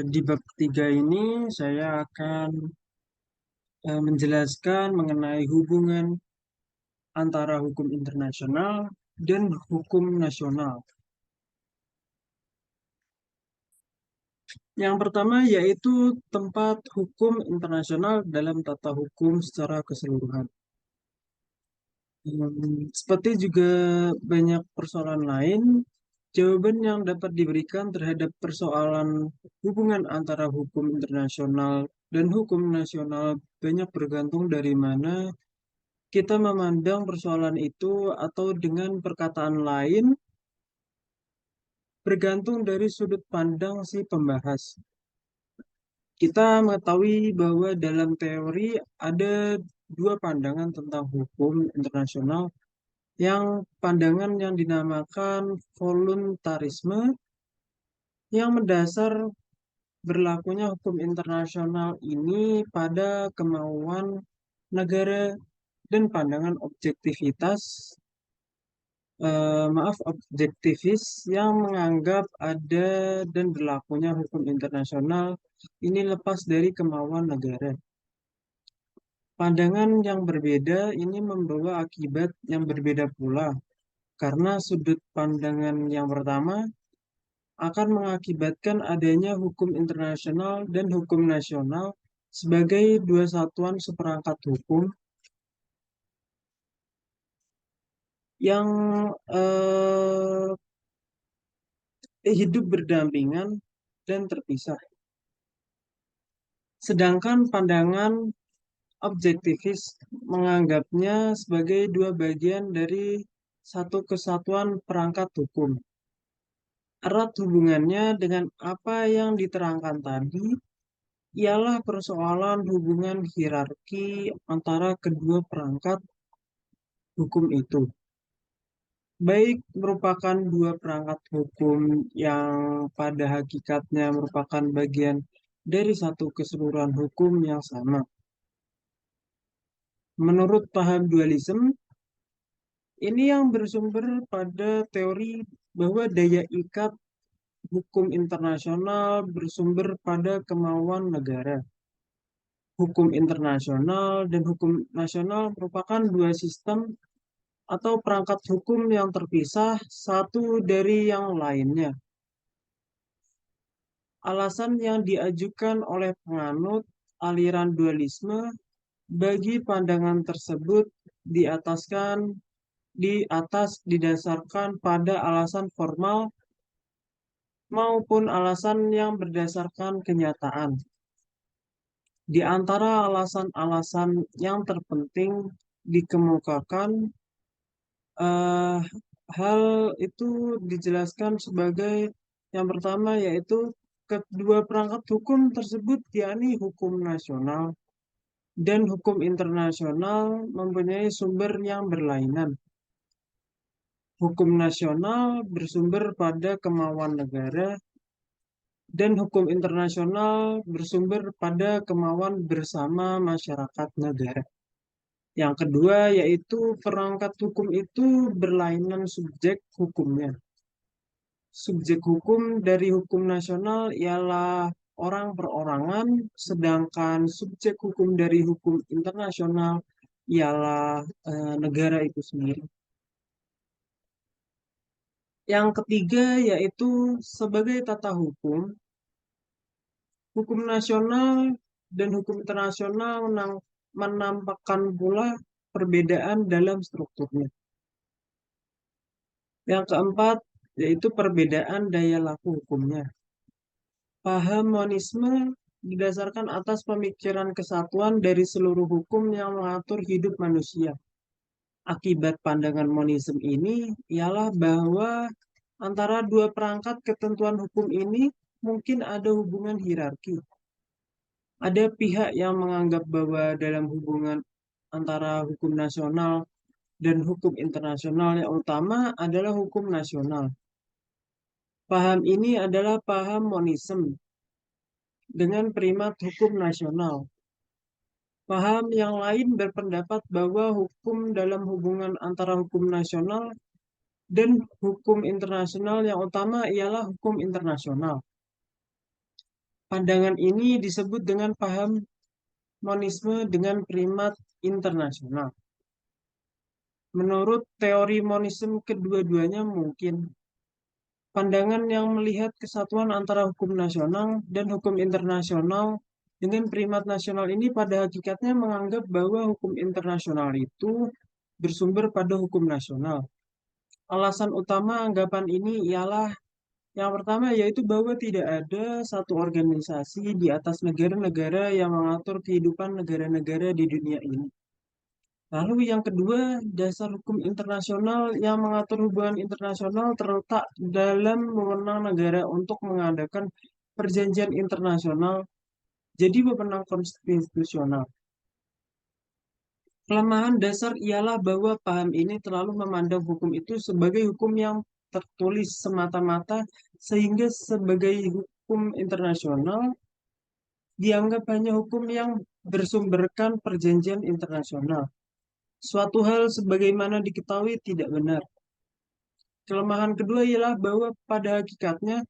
Di bab ketiga ini saya akan menjelaskan mengenai hubungan antara hukum internasional dan hukum nasional. Yang pertama yaitu tempat hukum internasional dalam tata hukum secara keseluruhan. Seperti juga banyak persoalan lain, jawaban yang dapat diberikan terhadap persoalan hubungan antara hukum internasional dan hukum nasional banyak bergantung dari mana kita memandang persoalan itu, atau dengan perkataan lain, bergantung dari sudut pandang si pembahas. Kita mengetahui bahwa dalam teori ada dua pandangan tentang hukum internasional, yang pandangan yang dinamakan voluntarisme, yang mendasar berlakunya hukum internasional ini pada kemauan negara, dan pandangan objektivis yang menganggap ada dan berlakunya hukum internasional ini lepas dari kemauan negara. Pandangan yang berbeda ini membawa akibat yang berbeda pula, karena sudut pandangan yang pertama akan mengakibatkan adanya hukum internasional dan hukum nasional sebagai dua satuan seperangkat hukum yang hidup berdampingan dan terpisah. Sedangkan pandangan objektivis menganggapnya sebagai dua bagian dari satu kesatuan perangkat hukum. Erat hubungannya dengan apa yang diterangkan tadi ialah persoalan hubungan hierarki antara kedua perangkat hukum itu. Baik merupakan dua perangkat hukum yang pada hakikatnya merupakan bagian dari satu keseluruhan hukum yang sama. Menurut paham dualisme, ini yang bersumber pada teori bahwa daya ikat hukum internasional bersumber pada kemauan negara. Hukum internasional dan hukum nasional merupakan dua sistem atau perangkat hukum yang terpisah satu dari yang lainnya. Alasan yang diajukan oleh penganut aliran dualisme bagi pandangan tersebut di atas didasarkan pada alasan formal maupun alasan yang berdasarkan kenyataan. Di antara alasan-alasan yang terpenting dikemukakan, eh, hal itu dijelaskan sebagai yang pertama, yaitu kedua perangkat hukum tersebut, yakni hukum nasional dan hukum internasional, mempunyai sumber yang berlainan. Hukum nasional bersumber pada kemauan negara, dan hukum internasional bersumber pada kemauan bersama masyarakat negara. Yang kedua, yaitu perangkat hukum itu berlainan subjek hukumnya. Subjek hukum dari hukum nasional ialah orang perorangan, sedangkan subjek hukum dari hukum internasional ialah negara itu sendiri. Yang ketiga, yaitu sebagai tata hukum, hukum nasional dan hukum internasional menampakkan pula perbedaan dalam strukturnya. Yang keempat, yaitu perbedaan daya laku hukumnya. Paham monisme didasarkan atas pemikiran kesatuan dari seluruh hukum yang mengatur hidup manusia. Akibat pandangan monisme ini ialah bahwa antara dua perangkat ketentuan hukum ini mungkin ada hubungan hierarki. Ada pihak yang menganggap bahwa dalam hubungan antara hukum nasional dan hukum internasional yang utama adalah hukum nasional. Paham ini adalah paham monisme dengan primat hukum nasional. Paham yang lain berpendapat bahwa hukum dalam hubungan antara hukum nasional dan hukum internasional yang utama ialah hukum internasional. Pandangan ini disebut dengan paham monisme dengan primat internasional. Menurut teori monisme kedua-duanya mungkin. Pandangan yang melihat kesatuan antara hukum nasional dan hukum internasional dengan primat nasional ini pada hakikatnya menganggap bahwa hukum internasional itu bersumber pada hukum nasional. Alasan utama anggapan ini ialah yang pertama yaitu bahwa tidak ada satu organisasi di atas negara-negara yang mengatur kehidupan negara-negara di dunia ini. Lalu yang kedua, dasar hukum internasional yang mengatur hubungan internasional terletak dalam wewenang negara untuk mengadakan perjanjian internasional, jadi wewenang konstitusional. Kelemahan dasar ialah bahwa paham ini terlalu memandang hukum itu sebagai hukum yang tertulis semata-mata, sehingga sebagai hukum internasional dianggap hanya hukum yang bersumberkan perjanjian internasional. Suatu hal sebagaimana diketahui tidak benar. Kelemahan kedua ialah bahwa pada hakikatnya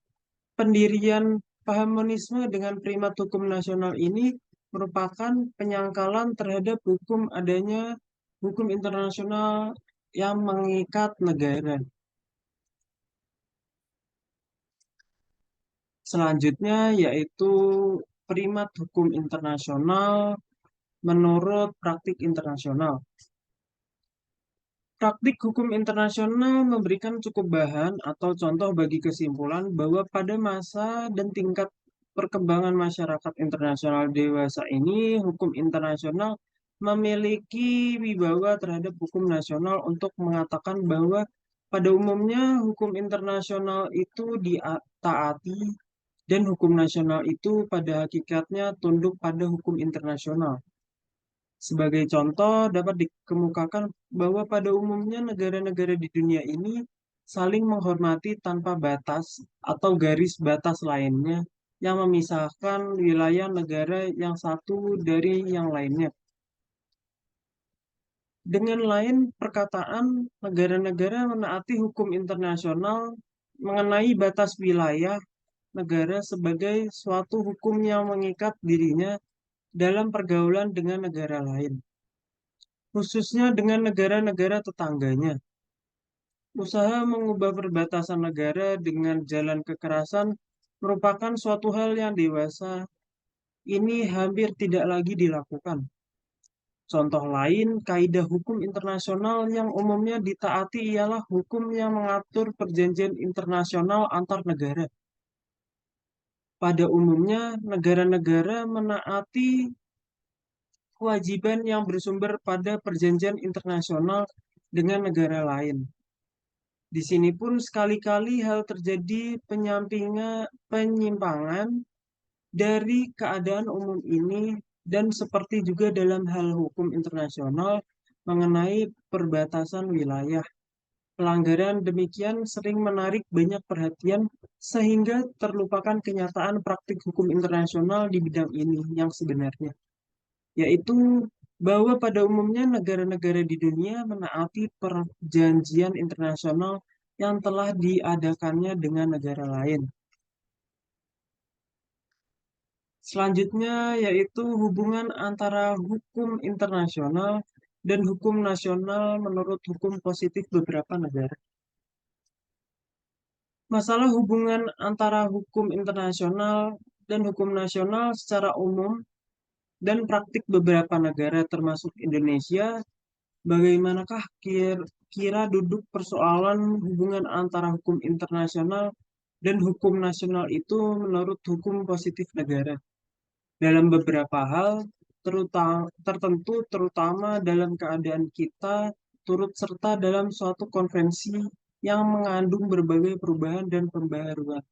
pendirian paham monisme dengan primat hukum nasional ini merupakan penyangkalan terhadap hukum adanya hukum internasional yang mengikat negara. Selanjutnya yaitu primat hukum internasional menurut praktik internasional. Praktik hukum internasional memberikan cukup bahan atau contoh bagi kesimpulan bahwa pada masa dan tingkat perkembangan masyarakat internasional dewasa ini, hukum internasional memiliki wibawa terhadap hukum nasional untuk mengatakan bahwa pada umumnya hukum internasional itu ditaati dan hukum nasional itu pada hakikatnya tunduk pada hukum internasional. Sebagai contoh, dapat dikemukakan bahwa pada umumnya negara-negara di dunia ini saling menghormati tanpa batas atau garis batas lainnya yang memisahkan wilayah negara yang satu dari yang lainnya. Dengan lain perkataan, negara-negara menaati hukum internasional mengenai batas wilayah negara sebagai suatu hukum yang mengikat dirinya dalam pergaulan dengan negara lain, khususnya dengan negara-negara tetangganya. Usaha mengubah perbatasan negara dengan jalan kekerasan merupakan suatu hal yang dewasa. Ini hampir tidak lagi dilakukan. Contoh lain, kaidah hukum internasional yang umumnya ditaati ialah hukum yang mengatur perjanjian internasional antar negara. Pada umumnya, negara-negara menaati kewajiban yang bersumber pada perjanjian internasional dengan negara lain. Di sini pun sekali-kali hal terjadi penyimpangan dari keadaan umum ini dan seperti juga dalam hal hukum internasional mengenai perbatasan wilayah. Pelanggaran demikian sering menarik banyak perhatian sehingga terlupakan kenyataan praktik hukum internasional di bidang ini yang sebenarnya, yaitu bahwa pada umumnya negara-negara di dunia menaati perjanjian internasional yang telah diadakannya dengan negara lain. Selanjutnya yaitu hubungan antara hukum internasional dan hukum nasional menurut hukum positif beberapa negara. Masalah hubungan antara hukum internasional dan hukum nasional secara umum dan praktik beberapa negara termasuk Indonesia. Bagaimanakah kira duduk persoalan hubungan antara hukum internasional dan hukum nasional itu menurut hukum positif negara? Dalam beberapa hal tertentu, terutama dalam keadaan kita turut serta dalam suatu konvensi yang mengandung berbagai perubahan dan pembaharuan.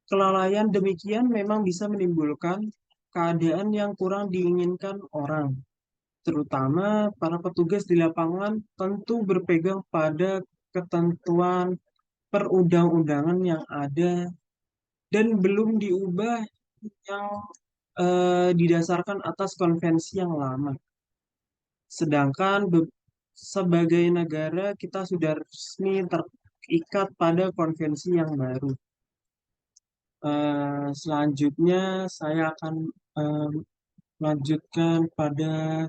Kelalaian demikian memang bisa menimbulkan keadaan yang kurang diinginkan orang, terutama para petugas di lapangan tentu berpegang pada ketentuan perundang-undangan yang ada dan belum diubah yang didasarkan atas konvensi yang lama. Sedangkan sebagai negara kita sudah resmi terikat pada konvensi yang baru. Selanjutnya saya akan melanjutkan pada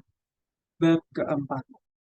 bab keempat.